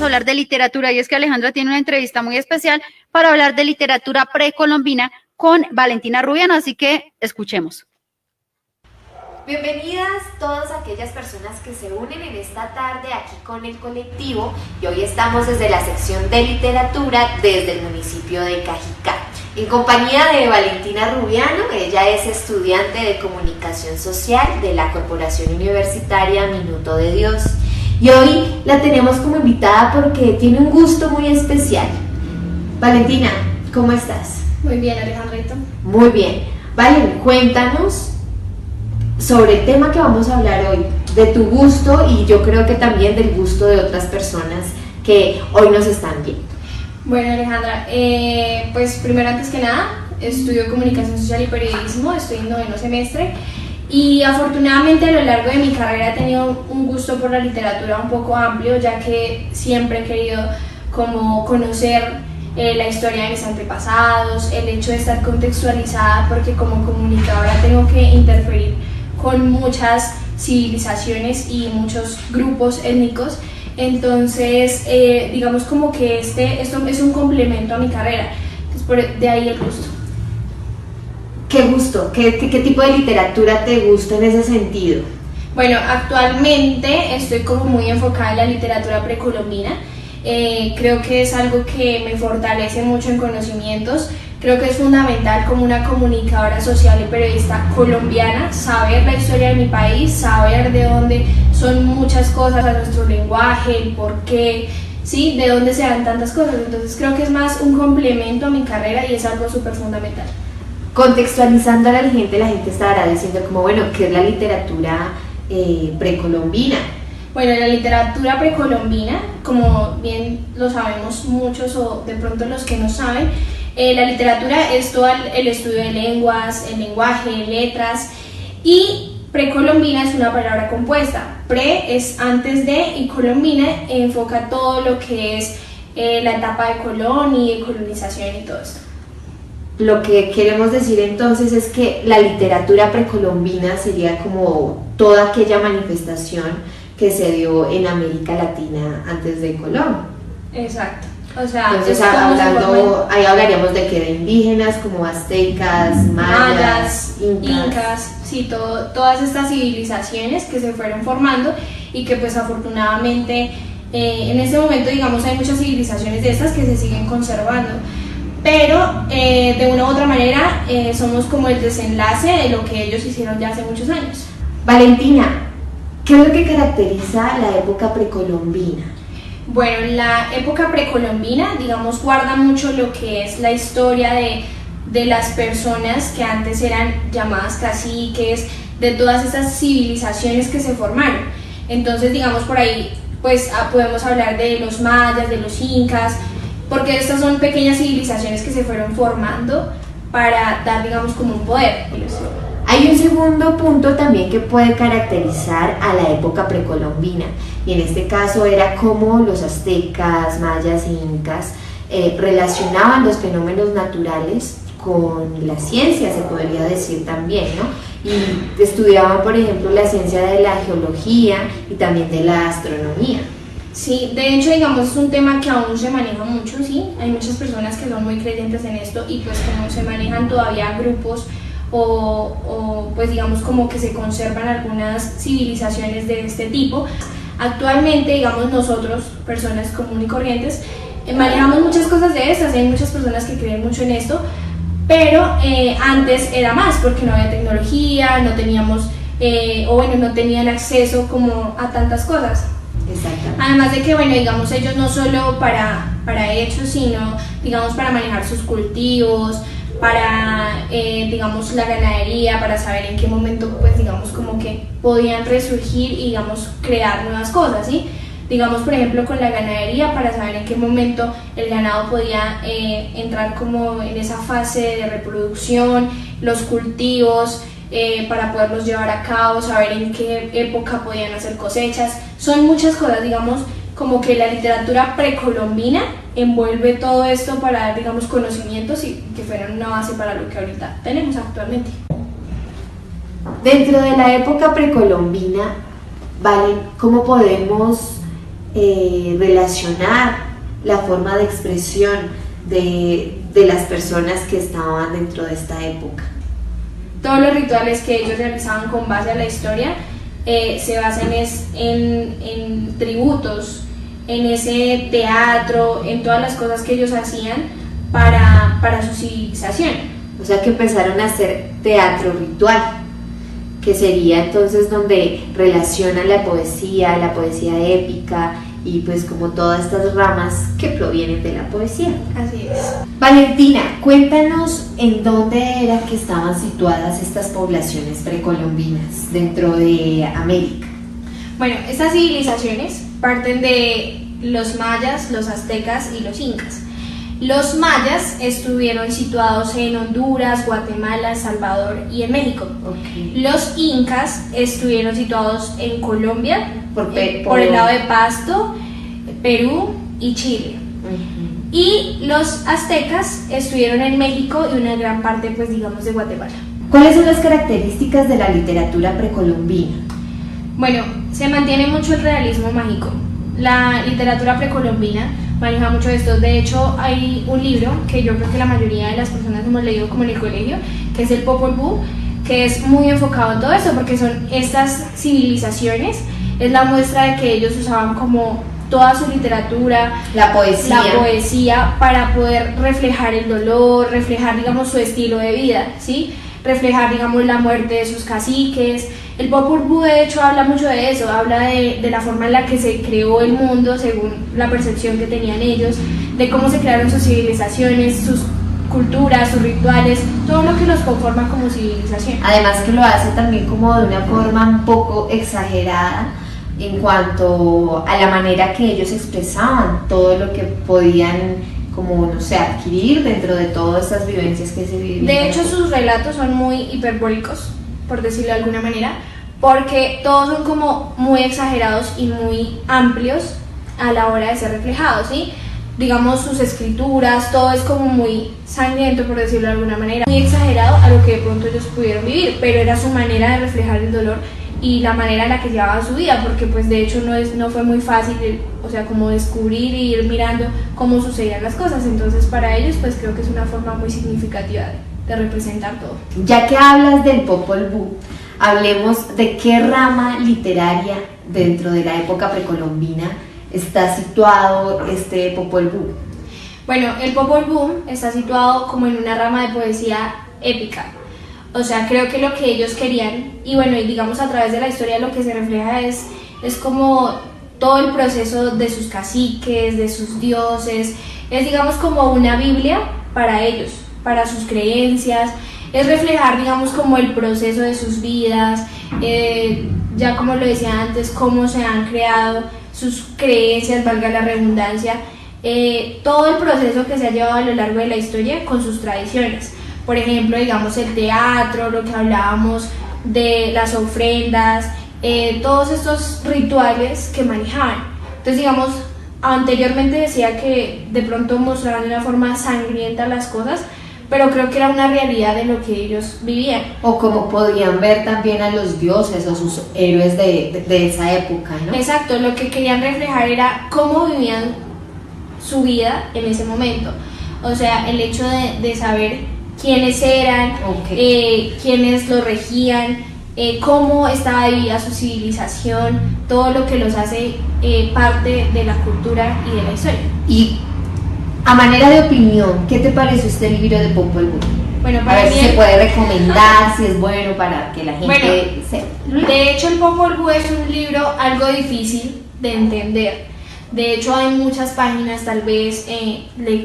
Hablar de literatura, y es que Alejandra tiene una entrevista muy especial para hablar de literatura precolombina con Valentina Rubiano, así que escuchemos. Bienvenidas todas aquellas personas que se unen en esta tarde aquí con el colectivo, y hoy estamos desde la sección de literatura desde el municipio de Cajicá, en compañía de Valentina Rubiano. Ella es estudiante de comunicación social de la Corporación Universitaria Minuto de Dios. Y hoy la tenemos como invitada porque tiene un gusto muy especial. Valentina, ¿cómo estás? Muy bien, Alejandrito. Muy bien. Valen, cuéntanos sobre el tema que vamos a hablar hoy, de tu gusto y yo creo que también del gusto de otras personas que hoy nos están viendo. Bueno, Alejandra, pues primero, antes que nada, estudio comunicación social y periodismo, estoy en 9º semestre. Y afortunadamente a lo largo de mi carrera he tenido un gusto por la literatura un poco amplio, ya que siempre he querido como conocer la historia de mis antepasados, el hecho de estar contextualizada, porque como comunicadora tengo que interferir con muchas civilizaciones y muchos grupos étnicos. Entonces digamos como que esto es un complemento a mi carrera. Entonces, de ahí el gusto. ¿Qué gusto? ¿Qué tipo de literatura te gusta en ese sentido? Bueno, actualmente estoy como muy enfocada en la literatura precolombina. Creo que es algo que me fortalece mucho en conocimientos. Creo que es fundamental como una comunicadora social y periodista colombiana saber la historia de mi país, saber de dónde son muchas cosas, nuestro lenguaje, el porqué, ¿sí? De dónde se dan tantas cosas. Entonces creo que es más un complemento a mi carrera y es algo súper fundamental. Contextualizando a la gente estará diciendo como, bueno, ¿qué es la literatura precolombina? Bueno, la literatura precolombina, como bien lo sabemos muchos o de pronto los que no saben, la literatura es todo el estudio de lenguas, el lenguaje, letras, y precolombina es una palabra compuesta. Pre es antes de y colombina enfoca todo lo que es la etapa de Colón y de colonización y todo esto. Lo que queremos decir entonces es que la literatura precolombina sería como toda aquella manifestación que se dio en América Latina antes de Colón. Exacto. O sea, entonces ahí hablaríamos de que de indígenas como aztecas, mayas, incas, sí, todas estas civilizaciones que se fueron formando y que pues afortunadamente en este momento digamos hay muchas civilizaciones de estas que se siguen conservando. Pero de una u otra manera somos como el desenlace de lo que ellos hicieron ya hace muchos años. Valentina, ¿qué es lo que caracteriza la época precolombina? Bueno, la época precolombina, digamos, guarda mucho lo que es la historia de las personas que antes eran llamadas caciques, de todas estas civilizaciones que se formaron. Entonces, digamos, por ahí pues podemos hablar de los mayas, de los incas, porque estas son pequeñas civilizaciones que se fueron formando para dar, digamos, como un poder. Hay un segundo punto también que puede caracterizar a la época precolombina, y en este caso era cómo los aztecas, mayas e incas relacionaban los fenómenos naturales con la ciencia, se podría decir también, ¿no? Y estudiaban, por ejemplo, la ciencia de la geología y también de la astronomía. Sí, de hecho, digamos, es un tema que aún se maneja mucho, ¿sí? Hay muchas personas que son muy creyentes en esto y pues como se manejan todavía grupos o pues digamos como que se conservan algunas civilizaciones de este tipo. Actualmente, digamos, nosotros, personas comunes y corrientes, manejamos muchas cosas de estas, hay muchas personas que creen mucho en esto, pero antes era más porque no había tecnología, no teníamos, no tenían acceso como a tantas cosas. Además de que, bueno, digamos, ellos no solo para hechos, sino, digamos, para manejar sus cultivos, para, digamos, la ganadería, para saber en qué momento, pues, digamos, como que podían resurgir y, digamos, crear nuevas cosas, ¿sí? Digamos, por ejemplo, con la ganadería, para saber en qué momento el ganado podía entrar como en esa fase de reproducción, los cultivos, para poderlos llevar a cabo, saber en qué época podían hacer cosechas. Son muchas cosas, digamos, como que la literatura precolombina envuelve todo esto para dar, digamos, conocimientos y que fueran una base para lo que ahorita tenemos actualmente. Dentro de la época precolombina, ¿vale? ¿Cómo podemos relacionar la forma de expresión de las personas que estaban dentro de esta época? Todos los rituales que ellos realizaban con base a la historia se basan en tributos, en ese teatro, en todas las cosas que ellos hacían para su civilización. O sea que empezaron a hacer teatro ritual, que sería entonces donde relacionan la poesía épica y pues como todas estas ramas que provienen de la poesía. Así es. Valentina, cuéntanos en dónde era que estaban situadas estas poblaciones precolombinas dentro de América. Bueno, estas civilizaciones parten de los mayas, los aztecas y los incas. Los mayas estuvieron situados en Honduras, Guatemala, Salvador y en México. Okay. Los incas estuvieron situados en Colombia, por el lado de Pasto, Perú y Chile. Uh-huh. Y los aztecas estuvieron en México y una gran parte, pues digamos, de Guatemala. ¿Cuáles son las características de la literatura precolombina? Bueno, se mantiene mucho el realismo mágico. La literatura precolombina maneja mucho esto. De hecho, hay un libro que yo creo que la mayoría de las personas hemos leído como en el colegio, que es el Popol Vuh, que es muy enfocado en todo esto, porque son estas civilizaciones, es la muestra de que ellos usaban como toda su literatura, la poesía para poder reflejar el dolor, reflejar, digamos, su estilo de vida, ¿sí? Reflejar, digamos, la muerte de sus caciques. El Popol Vuh de hecho habla mucho de eso, habla de la forma en la que se creó el mundo según la percepción que tenían ellos, de cómo se crearon sus civilizaciones, sus culturas, sus rituales, todo lo que los conforma como civilización. Además que lo hace también como de una forma un poco exagerada en cuanto a la manera que ellos expresaban todo lo que podían, como no sé, adquirir dentro de todas esas vivencias que se vivían. De hecho, sus relatos son muy hiperbólicos, por decirlo de alguna manera, porque todos son como muy exagerados y muy amplios a la hora de ser reflejados, ¿sí? Digamos, sus escrituras, todo es como muy sangriento, por decirlo de alguna manera, muy exagerado a lo que de pronto ellos pudieron vivir, pero era su manera de reflejar el dolor y la manera en la que llevaban su vida, porque pues de hecho no fue muy fácil, o sea, como descubrir y ir mirando cómo sucedían las cosas. Entonces para ellos pues creo que es una forma muy significativa de representar todo. Ya que hablas del Popol Vuh, hablemos de qué rama literaria dentro de la época precolombina está situado este Popol Vuh. Bueno, el Popol Vuh está situado como en una rama de poesía épica. O sea, creo que lo que ellos querían, y bueno, y digamos a través de la historia lo que se refleja es como todo el proceso de sus caciques, de sus dioses, es digamos como una Biblia para ellos, para sus creencias, es reflejar digamos como el proceso de sus vidas, ya como lo decía antes, cómo se han creado sus creencias, valga la redundancia, todo el proceso que se ha llevado a lo largo de la historia con sus tradiciones. Por ejemplo, digamos el teatro, lo que hablábamos de las ofrendas, todos estos rituales que manejaban. Entonces, digamos, anteriormente decía que de pronto mostraban de una forma sangrienta las cosas, pero creo que era una realidad de lo que ellos vivían. O como podían ver también a los dioses o sus héroes de esa época, ¿no? Exacto, lo que querían reflejar era cómo vivían su vida en ese momento. O sea, el hecho de saber quiénes eran, quiénes lo regían, cómo estaba dividida su civilización, todo lo que los hace parte de la cultura y de la historia. Y a manera de opinión, ¿qué te pareció este libro de Popol Vuh? Bueno, A para ver mí si se puede recomendar, si es bueno para que la gente sepa. De hecho, el Popol Vuh es un libro algo difícil de entender. De hecho, hay muchas páginas tal vez,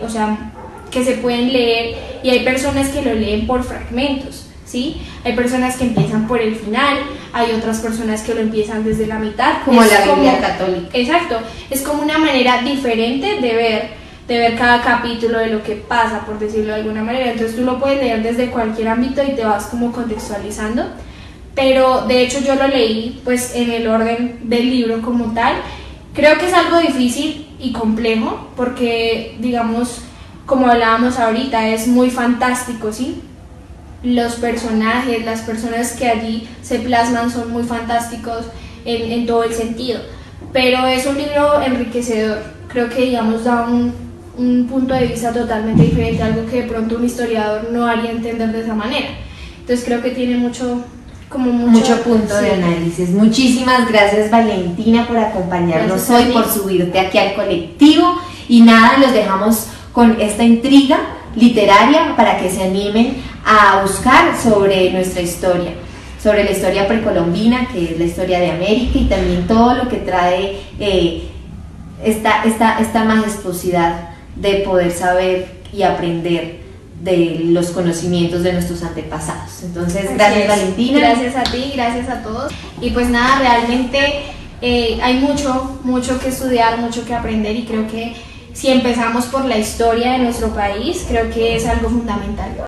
o sea, que se pueden leer y hay personas que lo leen por fragmentos, ¿sí? Hay personas que empiezan por el final, hay otras personas que lo empiezan desde la mitad. Como la Biblia católica. Exacto, es como una manera diferente de ver cada capítulo de lo que pasa, por decirlo de alguna manera. Entonces tú lo puedes leer desde cualquier ámbito y te vas como contextualizando, pero de hecho yo lo leí pues en el orden del libro como tal. Creo que es algo difícil y complejo porque, digamos, como hablábamos ahorita, es muy fantástico, ¿sí? los personajes, las personas que allí se plasman son muy fantásticos en todo el sentido. Pero es un libro enriquecedor, creo que digamos da un punto de vista totalmente diferente, algo que de pronto un historiador no haría entender de esa manera. Entonces creo que tiene mucho punto de análisis. Muchísimas gracias, Valentina, por acompañarnos hoy, por subirte aquí al colectivo. Y nada, los dejamos con esta intriga literaria para que se animen a buscar sobre nuestra historia, sobre la historia precolombina, que es la historia de América, y también todo lo que trae esta majestuosidad de poder saber y aprender de los conocimientos de nuestros antepasados. Entonces, gracias, Valentina. Gracias a ti, gracias a todos. Y pues nada, realmente hay mucho que estudiar, mucho que aprender, y creo que si empezamos por la historia de nuestro país, creo que es algo fundamental.